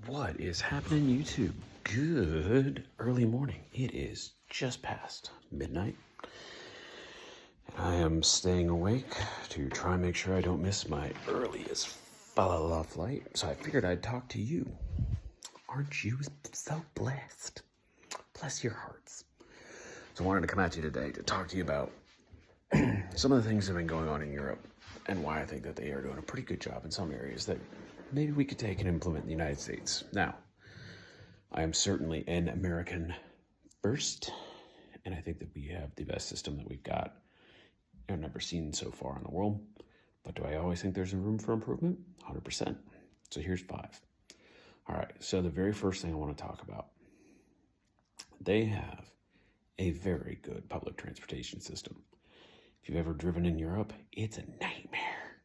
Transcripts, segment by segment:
What is happening, YouTube? Good early morning. It is just past midnight. And I am staying awake to try and make sure I don't miss my earliest flight. So I figured I'd talk to you. Aren't you so blessed? Bless your hearts. So I wanted to come at you today to talk to you about some of the things that have been going on in Europe and why I think that they are doing a pretty good job in some areas that maybe we could take and implement in the United States. Now, I am certainly an American first, and I think that we have the best system that we've got I've never seen so far in the world. But do I always think there's room for improvement? 100%. So here's 5. All right, so the very first thing I want to talk about, they have a very good public transportation system. If you've ever driven in Europe, it's a nightmare.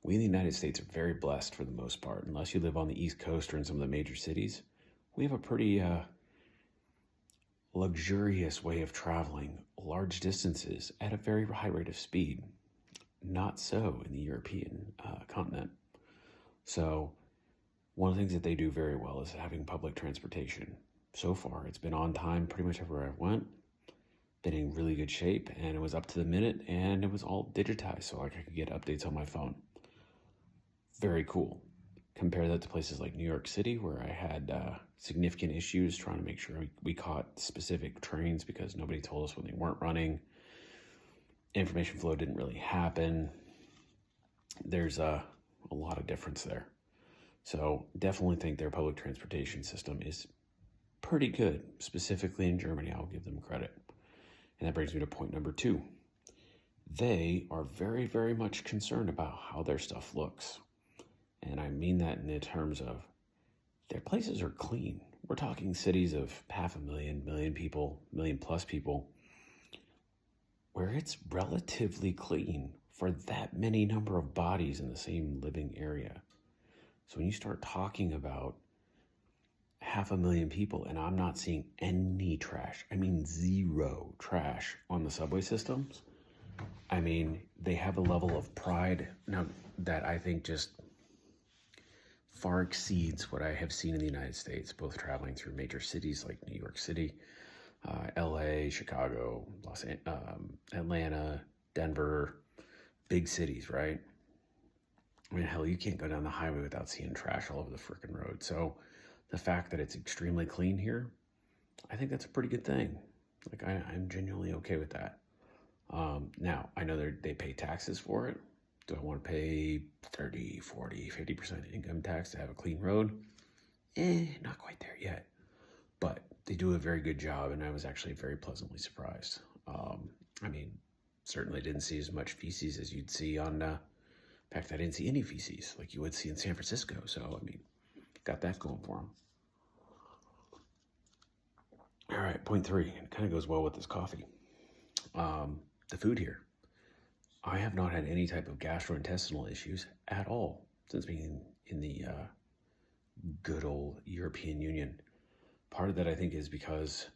We in the United States are very blessed for the most part. Unless you live on the East Coast or in some of the major cities, we have a pretty luxurious way of traveling large distances at a very high rate of speed. Not so in the European continent. So one of the things that they do very well is having public transportation. So far, it's been on time pretty much everywhere I went. Been in really good shape, and it was up to the minute, and it was all digitized, so I could get updates on my phone. Very cool. Compare that to places like New York City, where I had significant issues trying to make sure we caught specific trains because nobody told us when they weren't running. Information flow didn't really happen. There's a lot of difference there. So definitely think their public transportation system is pretty good. Specifically in Germany, I'll give them credit. And that brings me to point number 2. They are very, very much concerned about how their stuff looks. And I mean that in the terms of their places are clean. We're talking cities of 500,000, million people, million plus people, where it's relatively clean for that many number of bodies in the same living area. So when you start talking about 500,000 people and I'm not seeing any trash, I mean 0 trash on the subway systems, I mean, they have a level of pride now that I think just far exceeds what I have seen in the United States, both traveling through major cities like New York City, LA, Chicago, Atlanta, Denver, big cities, right? I mean, hell, you can't go down the highway without seeing trash all over the frickin' road. So the fact that it's extremely clean here, I think that's a pretty good thing. Like, I'm genuinely okay with that. Now, I know they pay taxes for it. Do I want to pay 30, 40, 50% income tax to have a clean road? Not quite there yet. But they do a very good job, and I was actually very pleasantly surprised. I mean, certainly didn't see as much feces as you'd see on... in fact, I didn't see any feces like you would see in San Francisco. So, I mean, got that going for them. All right, point 3. It kind of goes well with this coffee. The food here. I have not had any type of gastrointestinal issues at all since being in the good old European Union. Part of that, I think, is because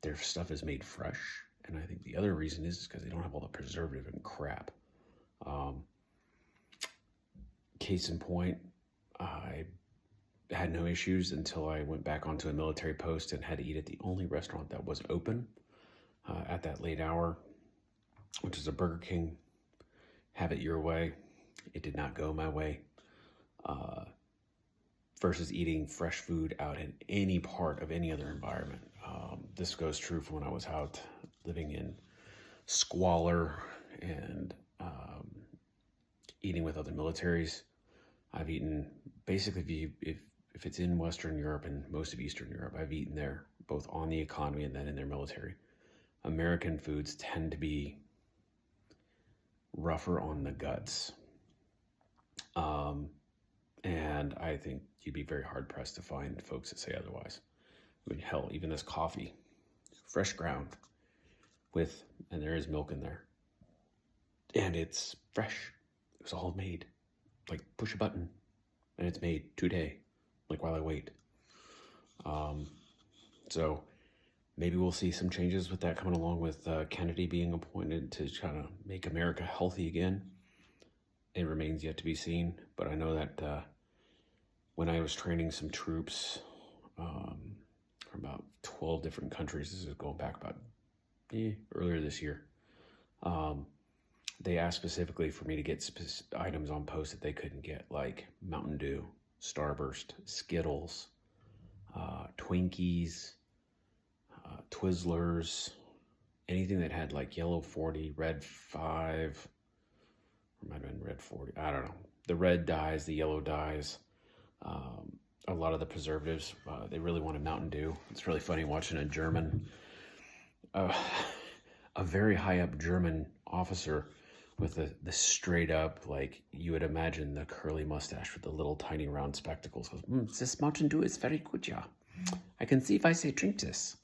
their stuff is made fresh. And I think the other reason is because they don't have all the preservative and crap. Case in point, I had no issues until I went back onto a military post and had to eat at the only restaurant that was open at that late hour, which is a Burger King. Have it your way. It did not go my way. Versus eating fresh food out in any part of any other environment. This goes true from when I was out living in squalor and eating with other militaries. I've eaten, basically, if it's in Western Europe and most of Eastern Europe, I've eaten there, both on the economy and then in their military. American foods tend to be rougher on the guts. And I think you'd be very hard pressed to find folks that say otherwise. I mean, hell, even this coffee, fresh ground and there is milk in there. And it's fresh. It was all made. Like, push a button and it's made today, like while I wait. So maybe we'll see some changes with that coming along with Kennedy being appointed to kind of make America healthy again. it remains yet to be seen. But I know that when I was training some troops from about 12 different countries, this is going back about earlier this year, they asked specifically for me to get items on post that they couldn't get, like Mountain Dew, Starburst, Skittles, Twinkies, Twizzlers, anything that had like yellow 40, red 5, or might have been red 40, I don't know. The red dyes, the yellow dyes, a lot of the preservatives. They really wanted Mountain Dew. It's really funny watching a German, a very high up German officer with the straight up, like you would imagine, the curly mustache with the little tiny round spectacles. Goes, this Mountain Dew is very good, yeah. I can see if I say drink this.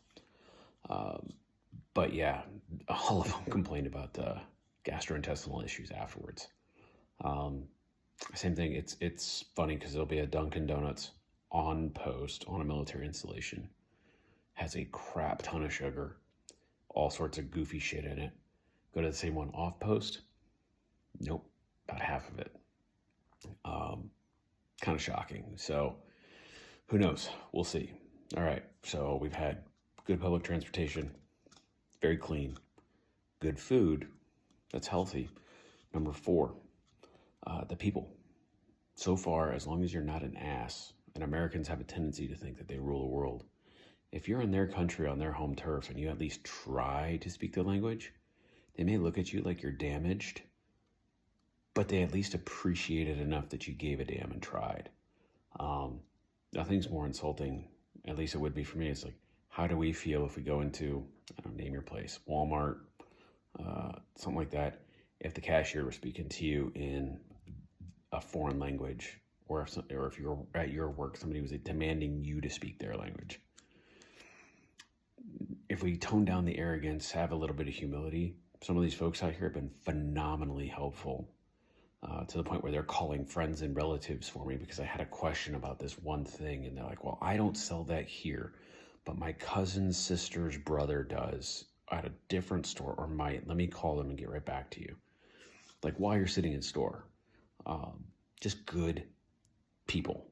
But yeah, all of them complained about gastrointestinal issues afterwards. Same thing. It's funny because there'll be a Dunkin' Donuts on post on a military installation, has a crap ton of sugar, all sorts of goofy shit in it. Go to the same one off post. Nope, about half of it. Kind of shocking. So who knows? We'll see. All right. So we've had good public transportation, very clean, good food that's healthy. Number 4, the people. So far, as long as you're not an ass, and Americans have a tendency to think that they rule the world, if you're in their country on their home turf and you at least try to speak their language, they may look at you like you're damaged, but they at least appreciate it enough that you gave a damn and tried. Nothing's more insulting, at least it would be for me. It's like, how do we feel if we go into, I don't know, name your place, Walmart, something like that, if the cashier was speaking to you in a foreign language, or if you're at your work, somebody was demanding you to speak their language. If we tone down the arrogance, have a little bit of humility, some of these folks out here have been phenomenally helpful, to the point where they're calling friends and relatives for me because I had a question about this one thing, and they're like, well, I don't sell that here, but my cousin's sister's brother does at a different store, or might. Let me call them and get right back to you. Like, while you're sitting in store. Just good people.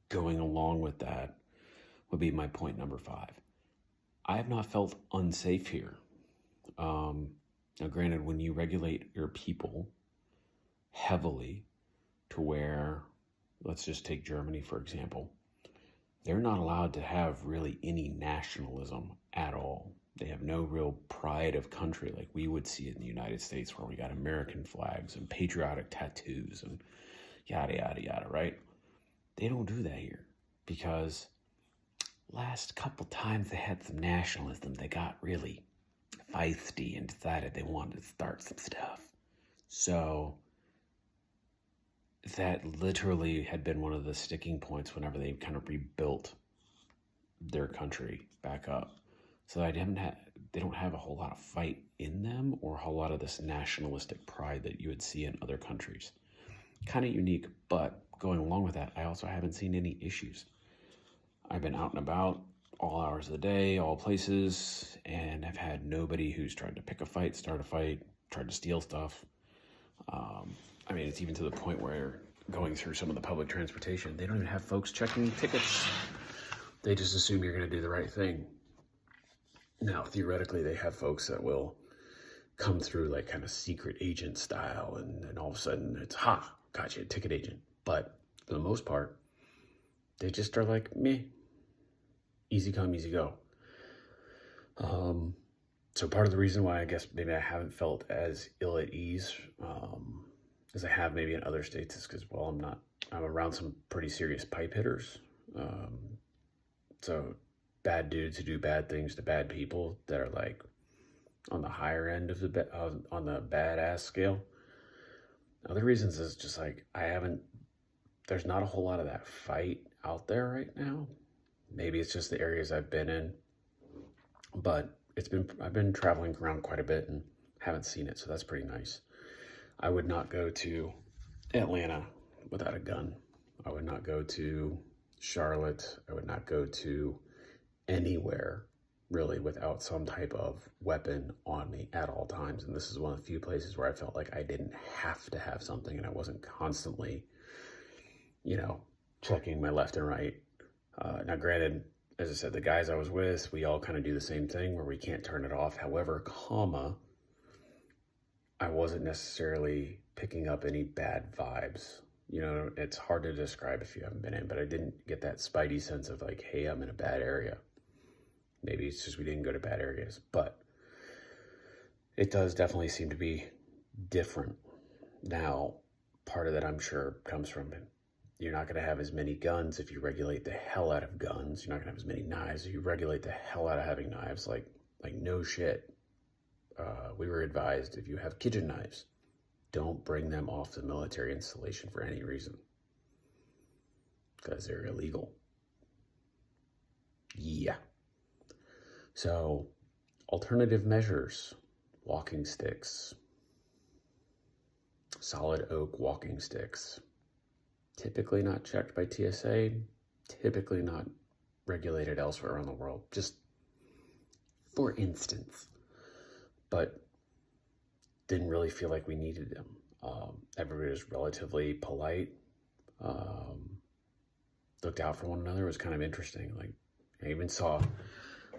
Going along with that would be my point number 5. I have not felt unsafe here. Now, granted, when you regulate your people heavily to where, let's just take Germany, for example, they're not allowed to have really any nationalism at all. They have no real pride of country like we would see it in the United States, where we got American flags and patriotic tattoos and yada, yada, yada, right? They don't do that here because last couple times they had some nationalism. They got really feisty and decided they wanted to start some stuff. So that literally had been one of the sticking points whenever they kind of rebuilt their country back up. So they don't have a whole lot of fight in them, or a whole lot of this nationalistic pride that you would see in other countries. Kind of unique, but going along with that, I also haven't seen any issues. I've been out and about all hours of the day, all places, and I've had nobody who's tried to pick a fight, start a fight, tried to steal stuff. I mean, it's even to the point where going through some of the public transportation, they don't even have folks checking tickets. They just assume you're going to do the right thing. Now, theoretically, they have folks that will come through like kind of secret agent style, and then all of a sudden it's, gotcha, ticket agent. But for the most part, they just are like, meh, easy come, easy go. So part of the reason why I guess maybe I haven't felt as ill at ease as I have maybe in other states is because, well, I'm around some pretty serious pipe hitters. So bad dudes who do bad things to bad people that are like on the higher end of on the badass scale. Other reasons is just like there's not a whole lot of that fight out there right now. Maybe it's just the areas I've been in, but I've been traveling around quite a bit and haven't seen it, so that's pretty nice. I would not go to Atlanta without a gun. I would not go to Charlotte. I would not go to anywhere really without some type of weapon on me at all times. And this is one of the few places where I felt like I didn't have to have something and I wasn't constantly, checking my left and right. Now, granted, as I said, the guys I was with, we all kind of do the same thing where we can't turn it off. However, I wasn't necessarily picking up any bad vibes. It's hard to describe if you haven't been in, but I didn't get that spidey sense of like, hey, I'm in a bad area. Maybe it's just we didn't go to bad areas, but it does definitely seem to be different. Now, part of that I'm sure comes from you're not going to have as many guns if you regulate the hell out of guns. You're not going to have as many knives if you regulate the hell out of having knives. Like no shit. We were advised if you have kitchen knives, don't bring them off the military installation for any reason because they're illegal. Yeah. So, alternative measures, walking sticks, solid oak walking sticks, typically not checked by TSA, typically not regulated elsewhere around the world, just for instance. But didn't really feel like we needed them. Everybody was relatively polite, looked out for one another. It was kind of interesting. Like, I even saw,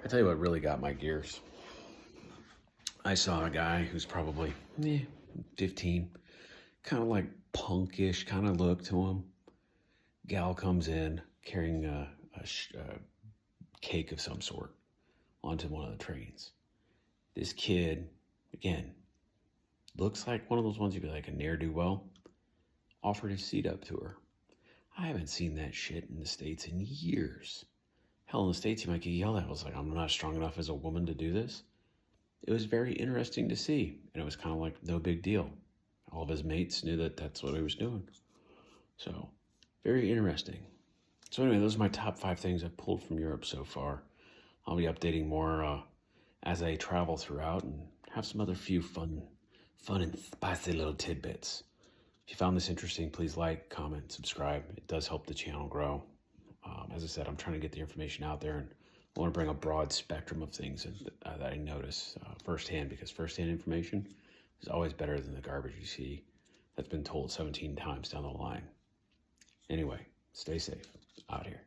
I tell you what really got my gears. I saw a guy who's probably 15, kind of like punkish kind of look to him. Gal comes in carrying a cake of some sort onto one of the trains. This kid, again, looks like one of those ones you'd be like a ne'er-do-well, offered his seat up to her. I haven't seen that shit in the States in years. Hell, in the States, you might get yelled at. I was like, I'm not strong enough as a woman to do this. It was very interesting to see. And it was kind of like no big deal. All of his mates knew that that's what he was doing. So, very interesting. So anyway, those are my top 5 things I've pulled from Europe so far. I'll be updating more as I travel throughout and have some other few fun and spicy little tidbits. If you found this interesting, please like, comment, subscribe. It does help the channel grow. As I said, I'm trying to get the information out there, and I want to bring a broad spectrum of things that I notice firsthand, because firsthand information is always better than the garbage you see that's been told 17 times down the line. Anyway, stay safe out here.